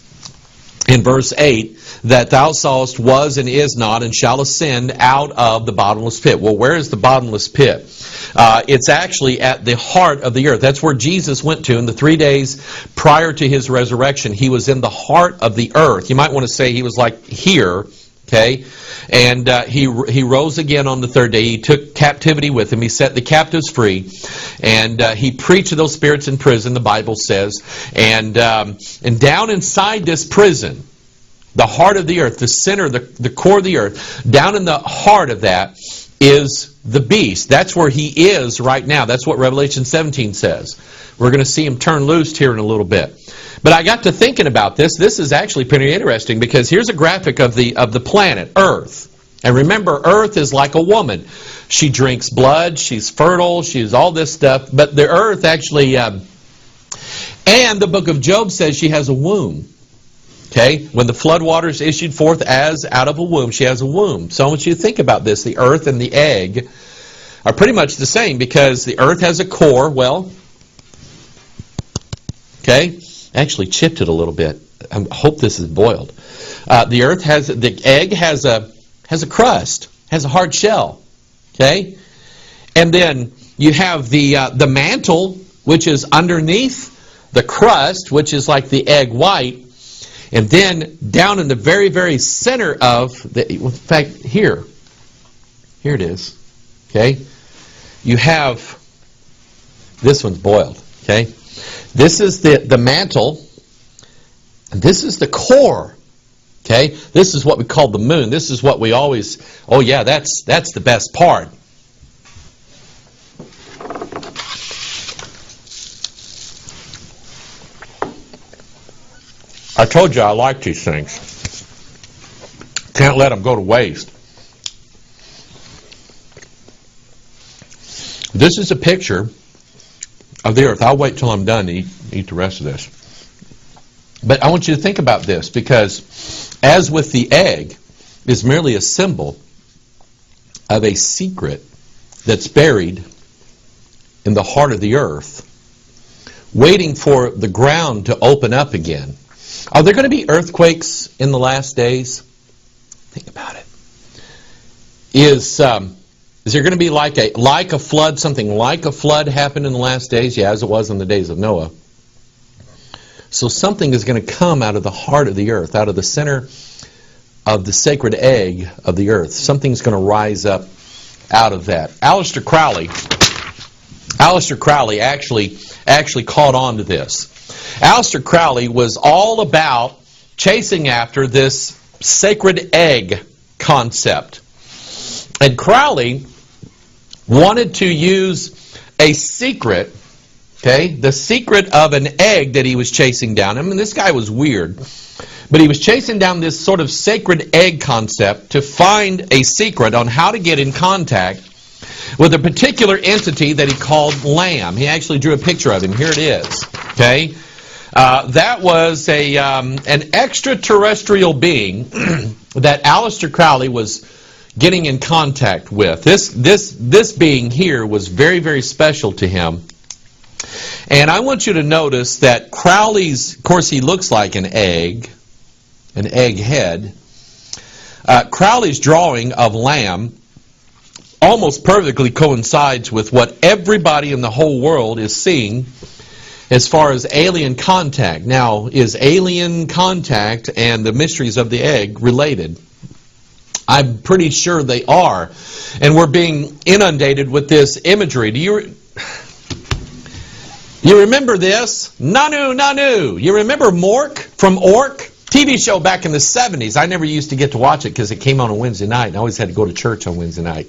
in verse 8, that thou sawest was and is not and shall ascend out of the bottomless pit. Well, where is the bottomless pit? It's actually at the heart of the earth. That's where Jesus went to in the 3 days prior to his resurrection. He was in the heart of the earth. You might want to say he was like here, okay? And he rose again on the 3rd day. He took captivity with him. He set the captives free. And he preached to those spirits in prison, the Bible says. And down inside this prison, the heart of the earth, the center, the core of the earth, down in the heart of that is the beast. That's where he is right now. That's what Revelation 17 says. We're going to see him turn loose here in a little bit. But I got to thinking about this. This is actually pretty interesting because here's a graphic of the planet, Earth. And remember, Earth is like a woman. She drinks blood, she's fertile, she's all this stuff. But the Earth actually, and the book of Job says she has a womb. Okay, when the flood waters issued forth as out of a womb, she has a womb. So I want you to think about this. The earth and the egg are pretty much the same because the earth has a core. Well, okay, actually chipped it a little bit. I hope this is boiled. The egg has a crust, has a hard shell. Okay, and then you have the mantle, which is underneath the crust, which is like the egg white. And then down in the very, very center of in fact, here it is. Okay, you have this one's boiled. Okay, this is the mantle, and this is the core. Okay, this is what we call the moon. This is what we always. Oh yeah, that's the best part. I told you I like these things. Can't let them go to waste. This is a picture of the earth. I'll wait till I'm done to eat the rest of this. But I want you to think about this, because as with the egg, is merely a symbol of a secret that's buried in the heart of the earth, waiting for the ground to open up again. Are there going to be earthquakes in the last days? Think about it. Is there going to be like a flood, something like a flood happened in the last days? Yeah, as it was in the days of Noah. So something is going to come out of the heart of the earth, out of the center of the sacred egg of the earth. Something's going to rise up out of that. Aleister Crowley actually caught on to this. Aleister Crowley was all about chasing after this sacred egg concept. And Crowley wanted to use a secret, okay, the secret of an egg that he was chasing down. I mean, this guy was weird, but he was chasing down this sort of sacred egg concept to find a secret on how to get in contact with a particular entity that he called Lamb. He actually drew a picture of him. Here it is. Okay, that was an extraterrestrial being that Aleister Crowley was getting in contact with. This being here was very, very special to him. And I want you to notice that Crowley's, of course, he looks like an egg head. Crowley's drawing of Lamb almost perfectly coincides with what everybody in the whole world is seeing as far as alien contact. Now, is alien contact and the mysteries of the egg related? I'm pretty sure they are. And we're being inundated with this imagery. Do you remember this? Nanu, Nanu. You remember Mork from Ork? TV show back in the 70s. I never used to get to watch it because it came on a Wednesday night. And I always had to go to church on Wednesday night.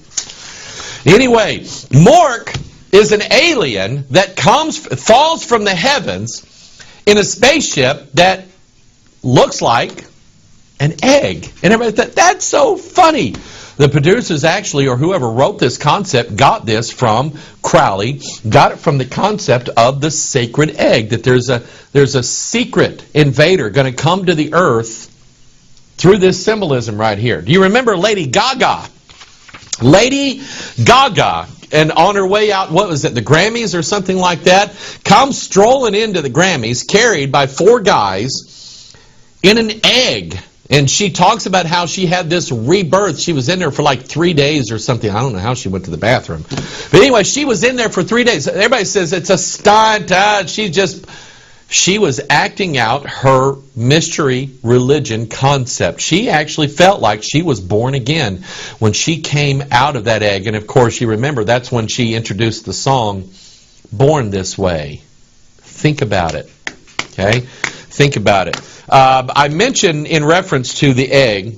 Anyway, Mork is an alien that falls from the heavens in a spaceship that looks like an egg. And everybody thought, that's so funny. The producers actually, or whoever wrote this concept, got this from Crowley, got it from the concept of the sacred egg, that there's a secret invader going to come to the earth through this symbolism right here. Do you remember Lady Gaga? Lady Gaga, and on her way out, what was it, the Grammys or something like that, comes strolling into the Grammys, carried by 4 guys in an egg. And she talks about how she had this rebirth. She was in there for like 3 days or something. I don't know how she went to the bathroom. But anyway, she was in there for 3 days. Everybody says it's a stunt. She was acting out her mystery religion concept. She actually felt like she was born again when she came out of that egg. And of course, you remember, that's when she introduced the song, Born This Way. Think about it. Okay? Think about it. I mentioned in reference to the egg,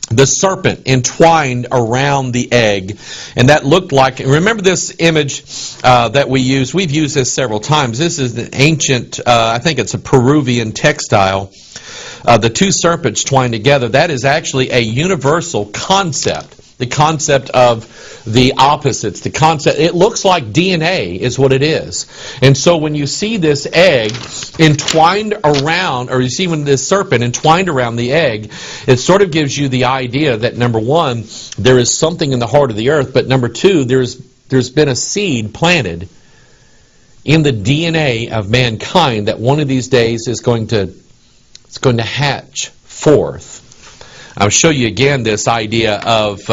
the serpent entwined around the egg, and that looked like, remember this image that we use, we've used this several times. This is the ancient, I think it's a Peruvian textile, the 2 serpents twined together. That is actually a universal concept, the concept of the opposites, the concept, it looks like DNA is what it is. And so when you see this egg entwined around, or you see when this serpent entwined around the egg, it sort of gives you the idea that, number one, there is something in the heart of the earth, but number two, there's been a seed planted in the DNA of mankind that one of these days is going to hatch forth. I'll show you again this idea of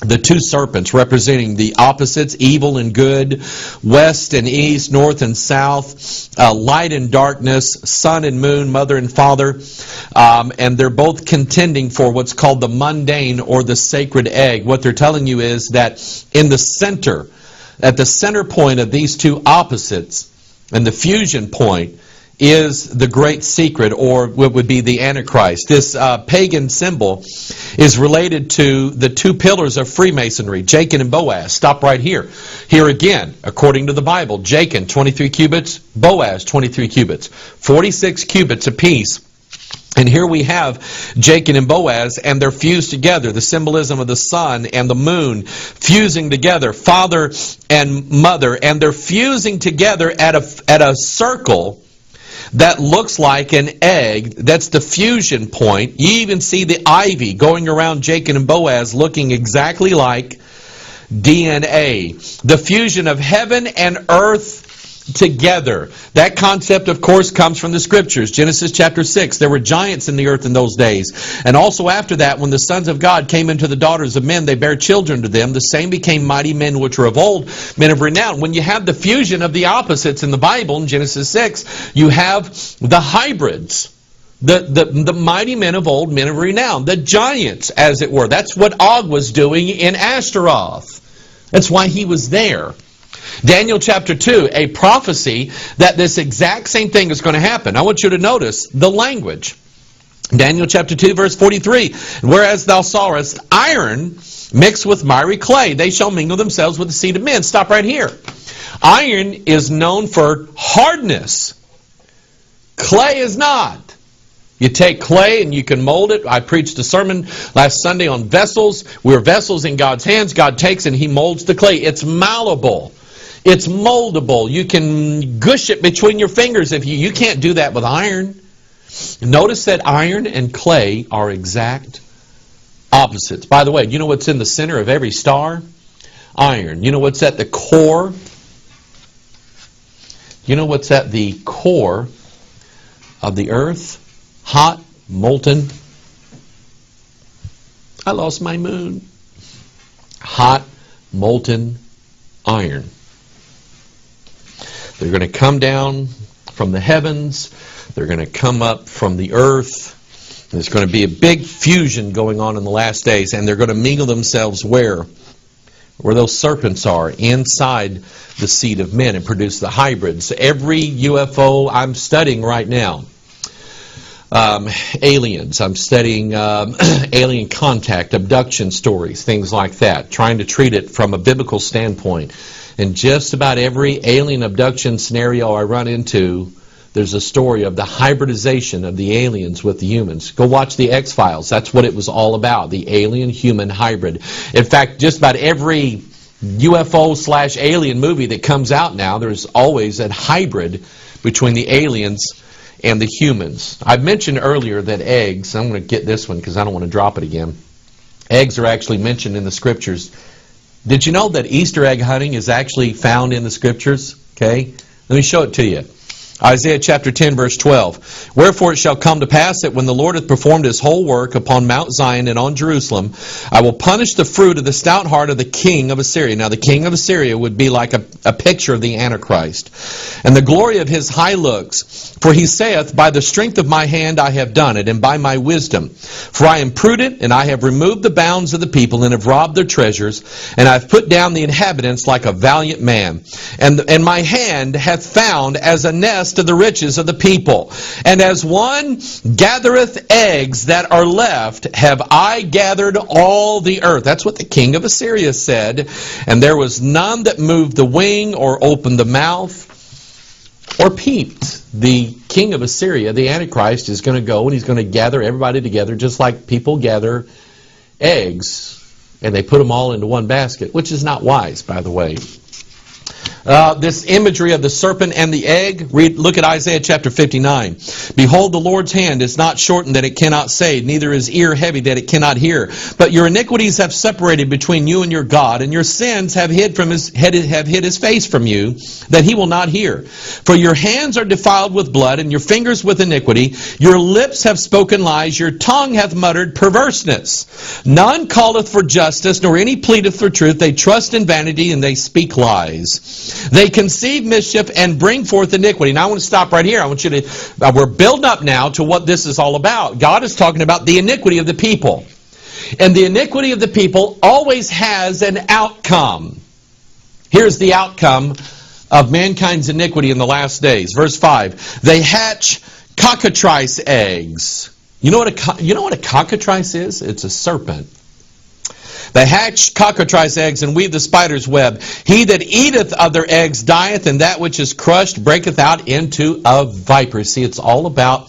the two serpents representing the opposites, evil and good, west and east, north and south, light and darkness, sun and moon, mother and father. And they're both contending for what's called the mundane or the sacred egg. What they're telling you is that in the center, at the center point of these two opposites, and the fusion point, is the great secret, or what would be the Antichrist. This pagan symbol is related to the two pillars of Freemasonry, Jachin and Boaz. Stop right here. Here again, according to the Bible, Jachin, 23 cubits, Boaz, 23 cubits, 46 cubits apiece. And here we have Jachin and Boaz, and they're fused together. The symbolism of the sun and the moon fusing together, father and mother, and they're fusing together at a circle that looks like an egg. That's the fusion point. You even see the ivy going around Jachin and Boaz looking exactly like DNA. The fusion of heaven and earth together. That concept, of course, comes from the Scriptures. Genesis chapter 6. There were giants in the earth in those days. And also after that, when the sons of God came into the daughters of men, they bare children to them. The same became mighty men which were of old, men of renown. When you have the fusion of the opposites in the Bible, in Genesis 6, you have the hybrids. The mighty men of old, men of renown. The giants, as it were. That's what Og was doing in Ashtaroth. That's why he was there. Daniel chapter 2, a prophecy that this exact same thing is going to happen. I want you to notice the language. Daniel chapter 2, verse 43. Whereas thou sawest iron mixed with miry clay, they shall mingle themselves with the seed of men. Stop right here. Iron is known for hardness. Clay is not. You take clay and you can mold it. I preached a sermon last Sunday on vessels. We're vessels in God's hands. God takes and He molds the clay. It's malleable. It's moldable. You can gush it between your fingers. If you can't do that with iron. Notice that iron and clay are exact opposites. By the way, you know what's in the center of every star? Iron. You know what's at the core? You know what's at the core of the earth? Hot, molten. I lost my moon. Hot, molten iron. They're going to come down from the heavens. They're going to come up from the earth. There's going to be a big fusion going on in the last days, and they're going to mingle themselves where? Where those serpents are, inside the seed of men, and produce the hybrids. Every UFO I'm studying right now, aliens. I'm studying alien contact, abduction stories, things like that, trying to treat it from a biblical standpoint. And just about every alien abduction scenario I run into, there's a story of the hybridization of the aliens with the humans. Go watch the X-Files. That's what it was all about, the alien-human hybrid. In fact, just about every UFO/alien movie that comes out now, there's always a hybrid between the aliens and the humans. I mentioned earlier that eggs, I'm going to get this one because I don't want to drop it again. Eggs are actually mentioned in the Scriptures. Did you know that Easter egg hunting is actually found in the Scriptures? Okay, let me show it to you. Isaiah chapter 10, verse 12. Wherefore it shall come to pass that when the Lord hath performed His whole work upon Mount Zion and on Jerusalem, I will punish the fruit of the stout heart of the king of Assyria. Now the king of Assyria would be like a picture of the Antichrist. And the glory of his high looks. For he saith, by the strength of my hand I have done it, and by my wisdom. For I am prudent, and I have removed the bounds of the people, and have robbed their treasures, and I have put down the inhabitants like a valiant man. And my hand hath found as a nest of the riches of the people. And as one gathereth eggs that are left, have I gathered all the earth. That's what the king of Assyria said. And there was none that moved the wing, or opened the mouth, or peeped. The king of Assyria, the Antichrist, is going to go and he's going to gather everybody together, just like people gather eggs, and they put them all into one basket, which is not wise, by the way. this imagery of the serpent and the egg. Look at Isaiah chapter 59. Behold, the Lord's hand is not shortened that it cannot save, neither is ear heavy that it cannot hear. But your iniquities have separated between you and your God, and your sins have hid his face from you, that he will not hear. For your hands are defiled with blood, and your fingers with iniquity. Your lips have spoken lies, your tongue hath muttered perverseness. None calleth for justice, nor any pleadeth for truth. They trust in vanity, and they speak lies. They conceive mischief and bring forth iniquity. Now I want to stop right here. I want you to, we're building up now to what this is all about. God is talking about the iniquity of the people. And the iniquity of the people always has an outcome. Here's the outcome of mankind's iniquity in the last days. Verse 5. They hatch cockatrice eggs. You know what a cockatrice is? It's a serpent. They hatch cockatrice eggs and weave the spider's web. He that eateth of their eggs dieth, and that which is crushed breaketh out into a viper. See, it's all about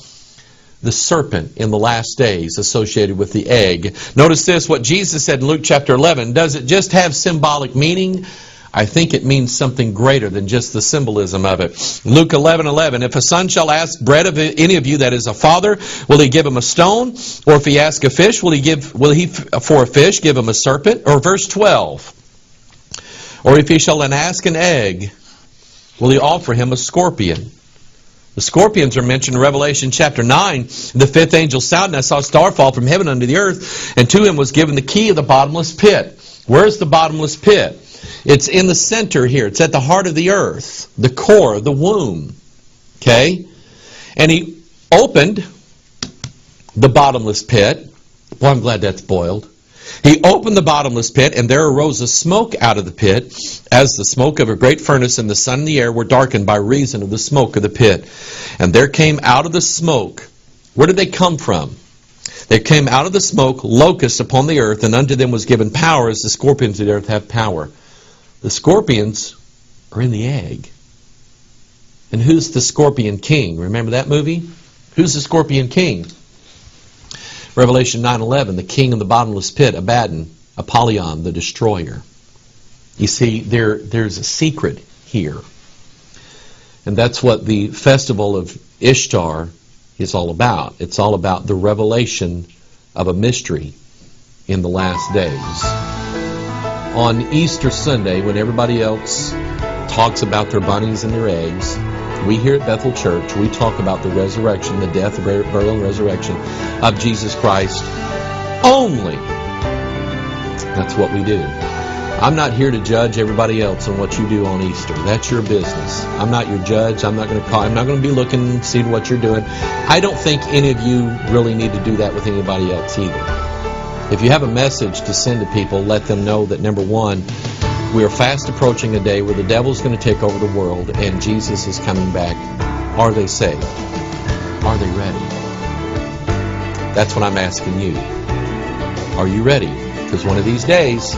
the serpent in the last days associated with the egg. Notice this, what Jesus said in Luke chapter 11. Does it just have symbolic meaning? I think it means something greater than just the symbolism of it. Luke 11:11. If a son shall ask bread of any of you that is a father, will he give him a stone? Or if he ask a fish, will he for a fish give him a serpent? Or verse 12. Or if he shall ask an egg, will he offer him a scorpion? The scorpions are mentioned in Revelation chapter 9. The fifth angel sounded, and I saw a star fall from heaven unto the earth, and to him was given the key of the bottomless pit. Where's the bottomless pit? It's in the center here. It's at the heart of the earth, the core, the womb. Okay? And he opened the bottomless pit. Boy, I'm glad that's boiled. He opened the bottomless pit, and there arose a smoke out of the pit, as the smoke of a great furnace, and the sun and the air were darkened by reason of the smoke of the pit. And there came out of the smoke, where did they come from? They came out of the smoke locusts upon the earth, and unto them was given power, as the scorpions of the earth have power. The scorpions are in the egg. And who's the scorpion king? Remember that movie? Who's the scorpion king? Revelation 9:11, the king of the bottomless pit, Abaddon, Apollyon, the destroyer. You see, there's a secret here. And that's what the festival of Ishtar is all about. It's all about the revelation of a mystery in the last days. On Easter Sunday, when everybody else talks about their bunnies and their eggs, we here at Bethel Church, we talk about the resurrection, the death, burial, and resurrection of Jesus Christ only. That's what we do. I'm not here to judge everybody else on what you do on Easter. That's your business. I'm not your judge. I'm not going to be looking and see what you're doing. I don't think any of you really need to do that with anybody else either. If you have a message to send to people, let them know that, number one, we are fast approaching a day where the devil's going to take over the world and Jesus is coming back. Are they saved? Are they ready? That's what I'm asking you. Are you ready? Because one of these days,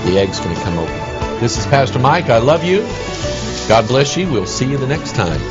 the egg's going to come open. This is Pastor Mike. I love you. God bless you. We'll see you the next time.